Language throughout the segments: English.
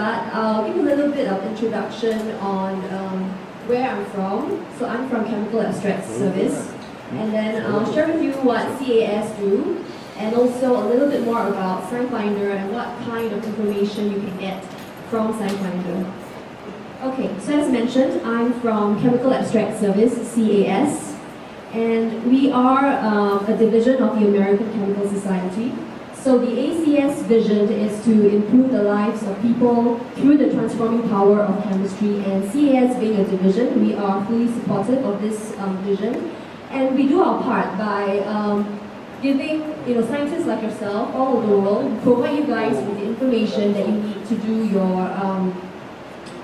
start, I'll give a little bit of introduction on where I'm from. So I'm from Chemical Abstract Service, and then I'll share with you what CAS do, and also a little bit more about SciFinder and what kind of information you can get from SciFinder. Okay, so as mentioned, I'm from Chemical Abstract Service, CAS, and we are a division of the American Chemical Society. So the ACS vision is to improve the lives of people through the transforming power of chemistry, and CAS being a division, we are fully supportive of this vision, and we do our part by giving scientists like yourself all over the world, provide you guys with the information that you need to do your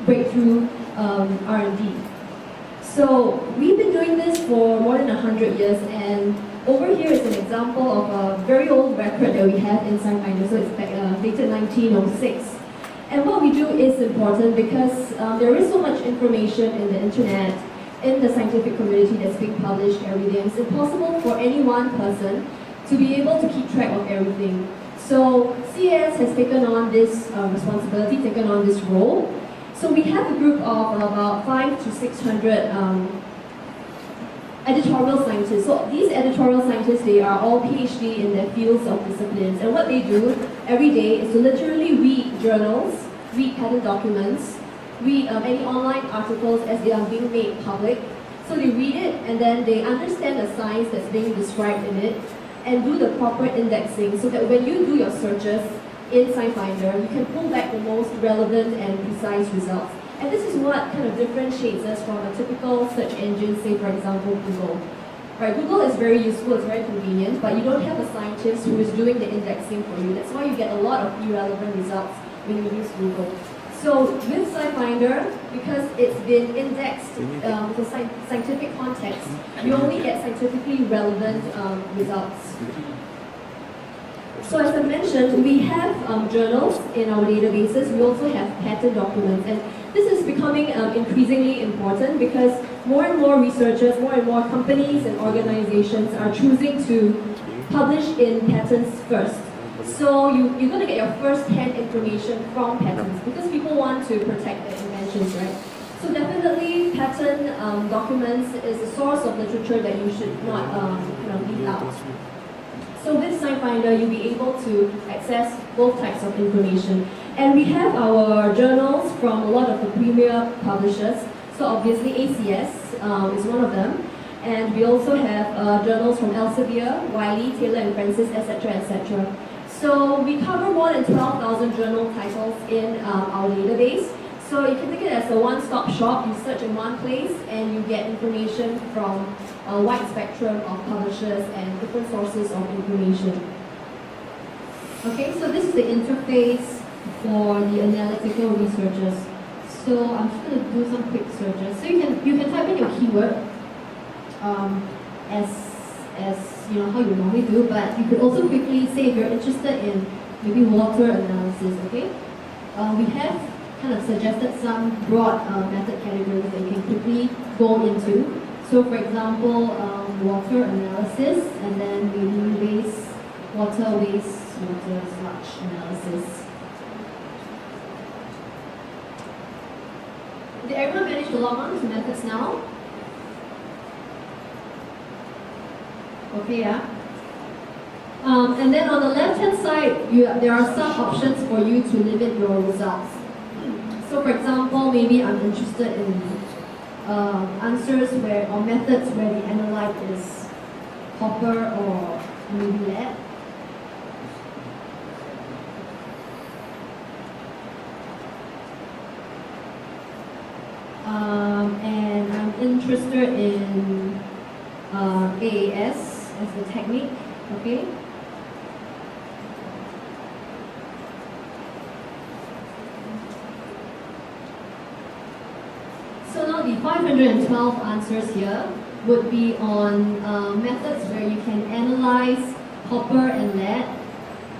breakthrough R&D. So we've been doing this for more than 100 years, and over here is an example of a very old record that we have in SciFinder, so it's dated 1906. And what we do is important because there is so much information in the internet, in the scientific community that's being published every day. It's impossible for any one person to be able to keep track of everything. So CAS has taken on this responsibility, taken on this role. So we have a group of about 500 to 600 editorial scientists. So these editorial scientists, they are all PhD in their fields of disciplines. And what they do every day is to literally read journals, read patent documents, read any online articles as they are being made public. So they read it and then they understand the science that's being described in it and do the proper indexing so that when you do your searches in SciFinder, you can pull back the most relevant and precise results. And this is what kind of differentiates us from a typical search engine, say for example Google. Right, Google is very useful, it's very convenient, but you don't have a scientist who is doing the indexing for you. That's why you get a lot of irrelevant results when you use Google. So with SciFinder, because it's been indexed with a scientific context, you only get scientifically relevant results. So as I mentioned, we have journals in our databases. We also have patent documents, and this is becoming increasingly important because more and more researchers, more and more companies and organizations are choosing to publish in patents first. So you're going to get your first-hand information from patents because people want to protect their inventions, right? So definitely patent documents is a source of literature that you should not leave out. So with SciFinder, you'll be able to access both types of information. And we have our journals from a lot of the premier publishers. So obviously ACS is one of them. And we also have journals from Elsevier, Wiley, Taylor and Francis, etc., etc. So we cover more than 12,000 journal titles in our database. So you can take it as a one-stop shop. You search in one place and you get information from a wide spectrum of publishers and different sources of information. Okay, so this is the interface for the analytical researchers. So I'm just going to do some quick searches. So you can type in your keyword as how you normally do, but you could also quickly say if you're interested in maybe water analysis. Okay, we have kind of suggested some broad method categories that you can quickly go into. So for example, water analysis, and then maybe water sludge analysis. Did everyone manage to log on to methods now? Okay, yeah. And then on the left-hand side, there are some options for you to limit your results. So for example, maybe I'm interested in answers or methods where the analyte is copper or maybe lead. And I'm interested in AAS as the technique, okay? So now the 512 answers here would be on methods where you can analyze copper and lead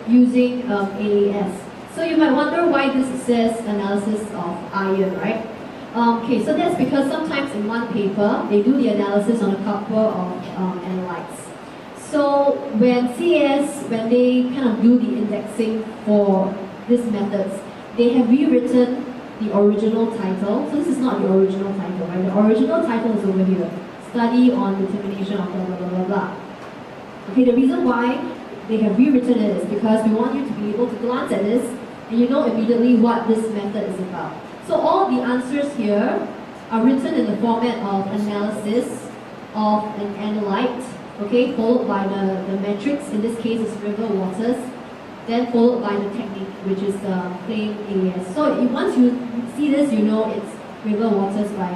using AAS. So you might wonder why this says analysis of iron, right? Okay, so that's because sometimes in one paper, they do the analysis on a couple of analytes. So when CAS, when they kind of do the indexing for these methods, they have rewritten the original title. So this is not the original title, right? The original title is over here. Study on determination of blah, blah, blah, blah, blah. Okay, the reason why they have rewritten it is because we want you to be able to glance at this and you know immediately what this method is about. So all the answers here are written in the format of analysis of an analyte, okay, followed by the metrics. In this case, it's river waters. Then followed by the technique, which is plain AS. So once you see this, you know it's river waters by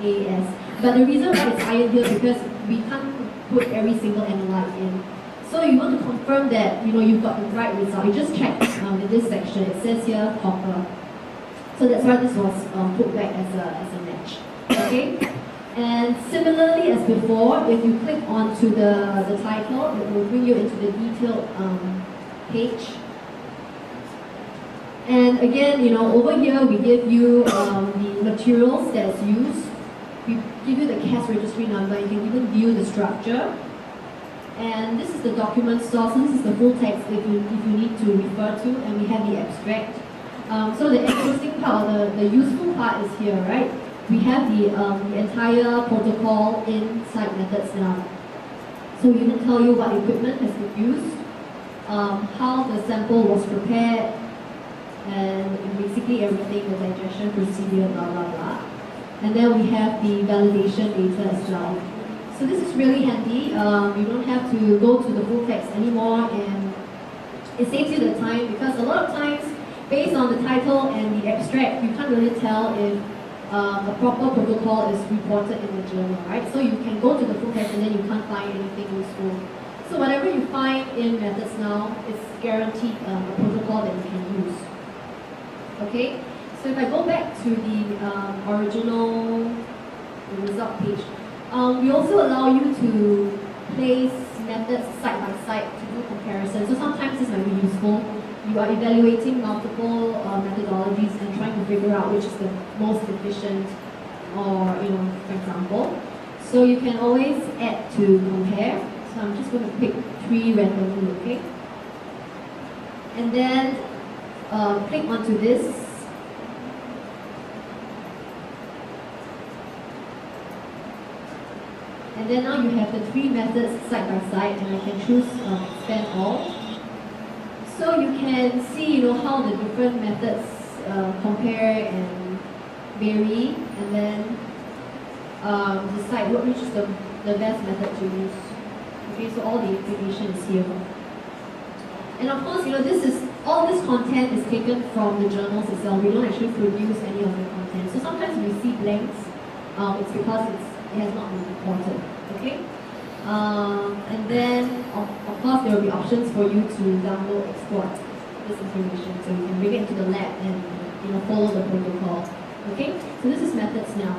AS. But the reason why it's ironed here is because we can't put every single analyte in. So you want to confirm that you've got the right result. You just check in this section. It says here copper. So that's why this was put back as a match. Okay. And similarly as before, if you click onto the title, it will bring you into the detailed page. And again, over here we give you the materials that's used. We give you the CAS registry number. You can even view the structure. And this is the document source. So this is the full text if you need to refer to. And we have the abstract. So the interesting part, or the useful part is here, right? We have the entire protocol inside methods now. So we even tell you what equipment has been used, how the sample was prepared, and basically everything, the digestion procedure, blah, blah, blah. And then we have the validation data as well. So this is really handy. You don't have to go to the full text anymore, and it saves you the time because a lot of times, based on the title and the abstract, you can't really tell if a proper protocol is reported in the journal, right? So you can go to the full text and then you can't find anything useful. So whatever you find in methods now, it's guaranteed a protocol that you can use. Okay? So if I go back to the original result page, we also allow you to place methods side by side to do comparison. So sometimes this might be useful. You are evaluating multiple methodologies and trying to figure out which is the most efficient, or for example. So you can always add to compare. So I'm just going to pick 3 randomly, okay? And then click onto this. And then now you have the 3 methods side by side, and I can choose expand all. So you can see, how the different methods compare and vary, and then decide which is the best method to use. Okay, so all the information is here. And of course, all this content is taken from the journals itself. We don't actually produce any of the content. So sometimes we see blanks. It's because it has not been reported. Okay. And then, of course, there will be options for you to download, export this information, so you can bring it into the lab and follow the protocol. Okay, so this is methods now.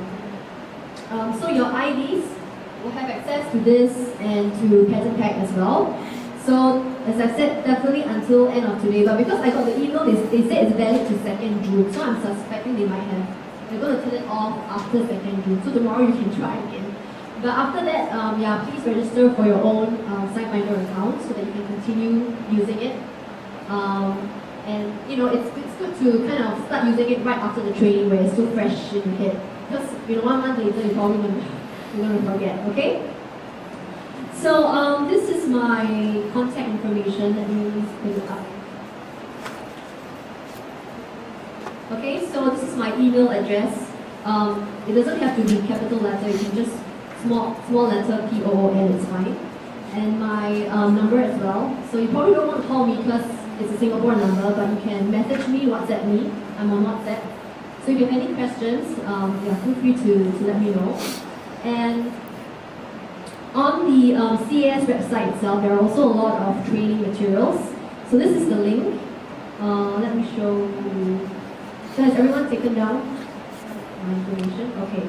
So your IDs will have access to this and to pattern pack as well. So as I said, definitely until end of today. But because I got the email, they said it's valid to 2nd June. So I'm suspecting they're going to turn it off after 2nd June. So tomorrow you can try again. But after that, please register for your own SciFinder account so that you can continue using it. And it's good to kind of start using it right after the training where it's still fresh in your head. Because 1 month later you're probably going to forget. Okay. So this is my contact information. Let me put it up. Okay. So this is my email address. It doesn't have to be capital letter. You can just small letter POON, it's fine. And my number as well. So you probably don't want to call me because it's a Singapore number, but you can message me, WhatsApp me. I'm on WhatsApp. So if you have any questions, feel free to let me know. And on the CAS website itself, there are also a lot of training materials. So this is the link. Let me show you. So has everyone taken down my information? Okay.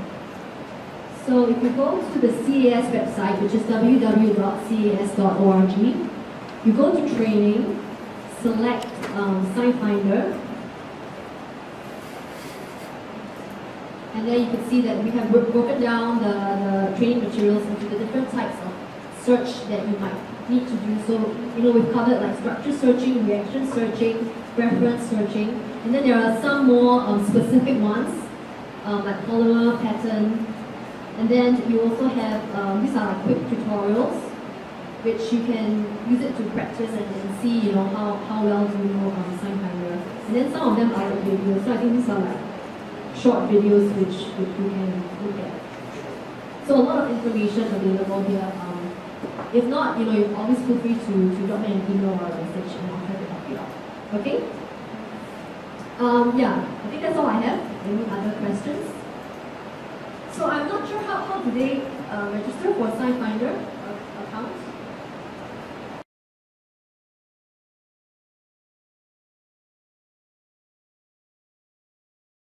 So if you go to the CAS website, which is www.cas.org, you go to training, select SciFinder, and then you can see that we have broken down the training materials into the different types of search that you might need to do. So, we've covered like structure searching, reaction searching, reference searching, and then there are some more specific ones, like polymer, pattern, and then you also have, these are like quick tutorials, which you can use it to practice and see, how well do you know SciFinder. And then some of them are like videos, so I think these are like short videos which you can look at. So a lot of information available here. If not, you always feel free to drop me an email or a message and I'll try to help you out. Okay? Yeah, I think that's all I have. Any other questions? So I'm not sure how do they register for SciFinder account?